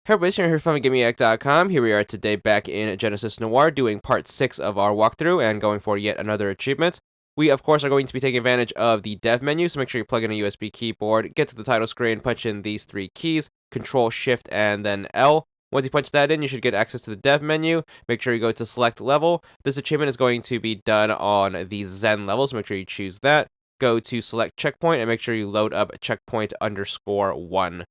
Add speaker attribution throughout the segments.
Speaker 1: Hey everybody, it's here from VidGamiac.com. Here we are today back in Genesis Noir doing part 6 of our walkthrough and going for yet another achievement. We, of course, are going to be taking advantage of the dev menu, so make sure you plug in a USB keyboard, get to the title screen, punch in these three keys, Control, Shift, and then L. Once you punch that in, you should get access to the dev menu. Make sure you go to select level. This achievement is going to be done on the Zen level, so make sure you choose that. Go to select checkpoint and make sure you load up checkpoint_1.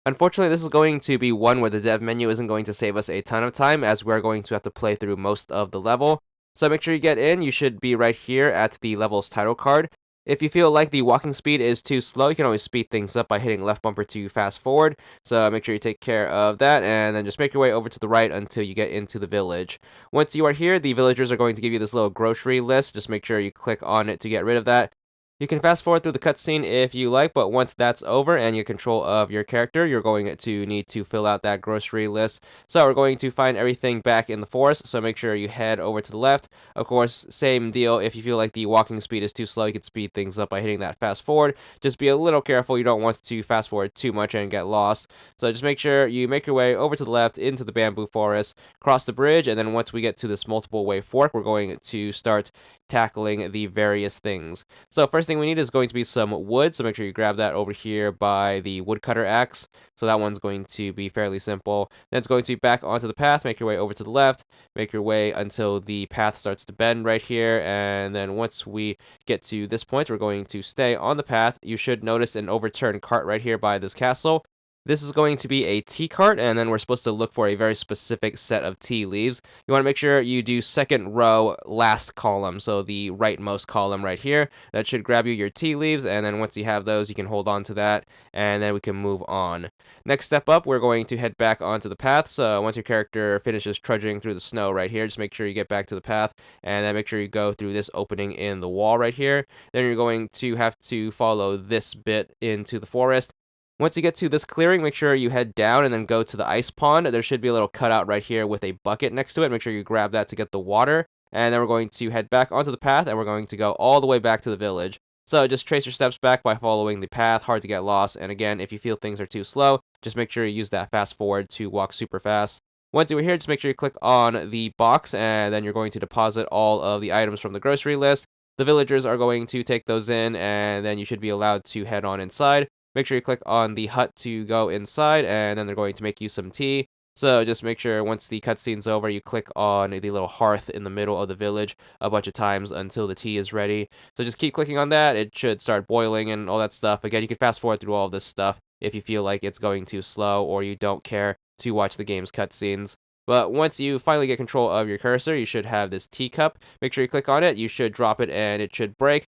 Speaker 1: Unfortunately, this is going to be one where the dev menu isn't going to save us a ton of time, as we're going to have to play through most of the level. So make sure you get in. You should be right here at the level's title card. If you feel like the walking speed is too slow, you can always speed things up by hitting left bumper to fast forward. So make sure you take care of that, and then just make your way over to the right until you get into the village. Once you are here, the villagers are going to give you this little grocery list. Just make sure you click on it to get rid of that. You can fast forward through the cutscene if you like, but once that's over and you're control of your character, you're going to need to fill out that grocery list. So we're going to find everything back in the forest, so make sure you head over to the left. Of course, same deal, if you feel like the walking speed is too slow, you can speed things up by hitting that fast forward. Just be a little careful, you don't want to fast forward too much and get lost. So just make sure you make your way over to the left into the bamboo forest, cross the bridge, and then once we get to this multiple way fork, we're going to start tackling the various things. So first thing we need is going to be some wood, so make sure you grab that over here by the woodcutter axe. So that one's going to be fairly simple. Then it's going to be back onto the path, make your way over to the left, make your way until the path starts to bend right here, and then once we get to this point, we're going to stay on the path. You should notice an overturned cart right here by this castle. This is going to be a tea cart, and then we're supposed to look for a very specific set of tea leaves. You want to make sure you do second row, last column, so the rightmost column right here. That should grab you your tea leaves, and then once you have those, you can hold on to that, and then we can move on. Next step up, we're going to head back onto the path, so once your character finishes trudging through the snow right here, just make sure you get back to the path, and then make sure you go through this opening in the wall right here. Then you're going to have to follow this bit into the forest. Once you get to this clearing, make sure you head down and then go to the ice pond. There should be a little cutout right here with a bucket next to it. Make sure you grab that to get the water. And then we're going to head back onto the path, and we're going to go all the way back to the village. So just trace your steps back by following the path, hard to get lost. And again, if you feel things are too slow, just make sure you use that fast forward to walk super fast. Once you're here, just make sure you click on the box, and then you're going to deposit all of the items from the grocery list. The villagers are going to take those in, and then you should be allowed to head on inside. Make sure you click on the hut to go inside, and then they're going to make you some tea. So just make sure once the cutscene's over, you click on the little hearth in the middle of the village a bunch of times until the tea is ready. So just keep clicking on that. It should start boiling and all that stuff. Again, you can fast forward through all this stuff if you feel like it's going too slow or you don't care to watch the game's cutscenes. But once you finally get control of your cursor, you should have this teacup. Make sure you click on it. You should drop it and it should break.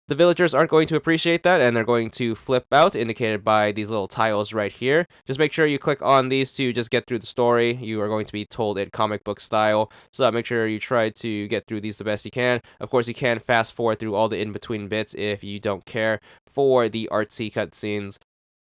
Speaker 1: The villagers aren't going to appreciate that, and they're going to flip out, indicated by these little tiles right here. Just make sure you click on these to just get through the story. You are going to be told it comic book style, so make sure you try to get through these the best you can. Of course, you can fast forward through all the in-between bits if you don't care for the artsy cutscenes.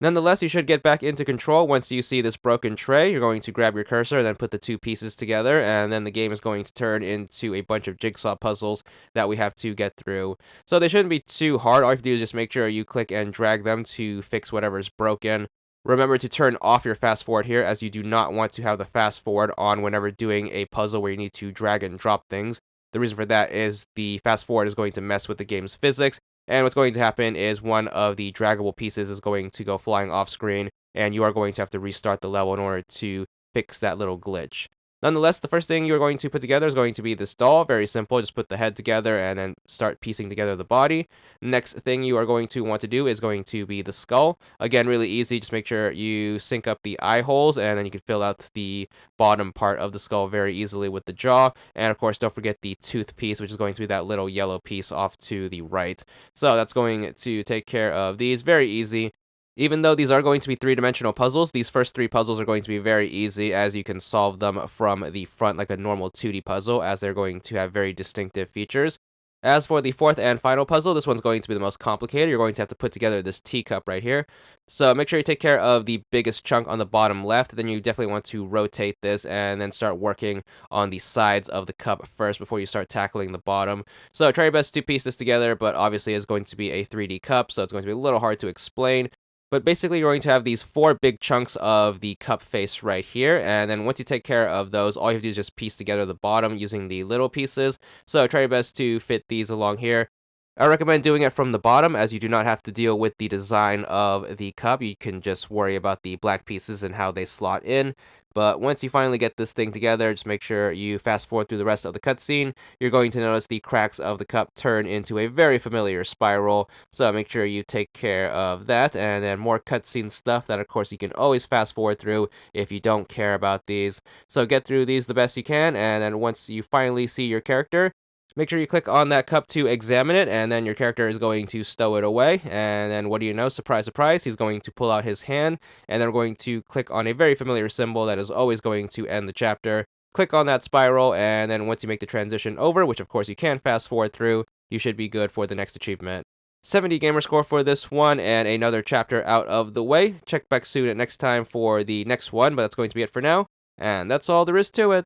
Speaker 1: Nonetheless, you should get back into control once you see this broken tray. You're going to grab your cursor and then put the two pieces together, and then the game is going to turn into a bunch of jigsaw puzzles that we have to get through. So they shouldn't be too hard. All you have to do is just make sure you click and drag them to fix whatever's broken. Remember to turn off your fast forward here, as you do not want to have the fast forward on whenever doing a puzzle where you need to drag and drop things. The reason for that is the fast forward is going to mess with the game's physics. And what's going to happen is one of the draggable pieces is going to go flying off screen, and you are going to have to restart the level in order to fix that little glitch. Nonetheless, the first thing you're going to put together is going to be this doll. Very simple. Just put the head together and then start piecing together the body. Next thing you are going to want to do is going to be the skull. Again, really easy. Just make sure you sync up the eye holes, and then you can fill out the bottom part of the skull very easily with the jaw. And of course, don't forget the tooth piece, which is going to be that little yellow piece off to the right. So that's going to take care of these. Very easy. Even though these are going to be three-dimensional puzzles, these first three puzzles are going to be very easy, as you can solve them from the front like a normal 2D puzzle, as they're going to have very distinctive features. As for the fourth and final puzzle, this one's going to be the most complicated. You're going to have to put together this teacup right here. So make sure you take care of the biggest chunk on the bottom left. Then you definitely want to rotate this and then start working on the sides of the cup first before you start tackling the bottom. So try your best to piece this together, but obviously it's going to be a 3D cup, so it's going to be a little hard to explain. But basically, you're going to have these 4 big chunks of the cup face right here, and then once you take care of those, all you have to do is just piece together the bottom using the little pieces. So try your best to fit these along here. I recommend doing it from the bottom, as you do not have to deal with the design of the cup. You can just worry about the black pieces and how they slot in. But once you finally get this thing together, just make sure you fast forward through the rest of the cutscene. You're going to notice the cracks of the cup turn into a very familiar spiral, so make sure you take care of that. And then more cutscene stuff that, of course, you can always fast forward through if you don't care about these. So get through these the best you can, and then once you finally see your character, make sure you click on that cup to examine it, and then your character is going to stow it away. And then what do you know? Surprise, surprise, he's going to pull out his hand, and then we're going to click on a very familiar symbol that is always going to end the chapter. Click on that spiral, and then once you make the transition over, which of course you can fast forward through, you should be good for the next achievement. 70 gamer score for this one, and another chapter out of the way. Check back soon at next time for the next one, but that's going to be it for now. And that's all there is to it.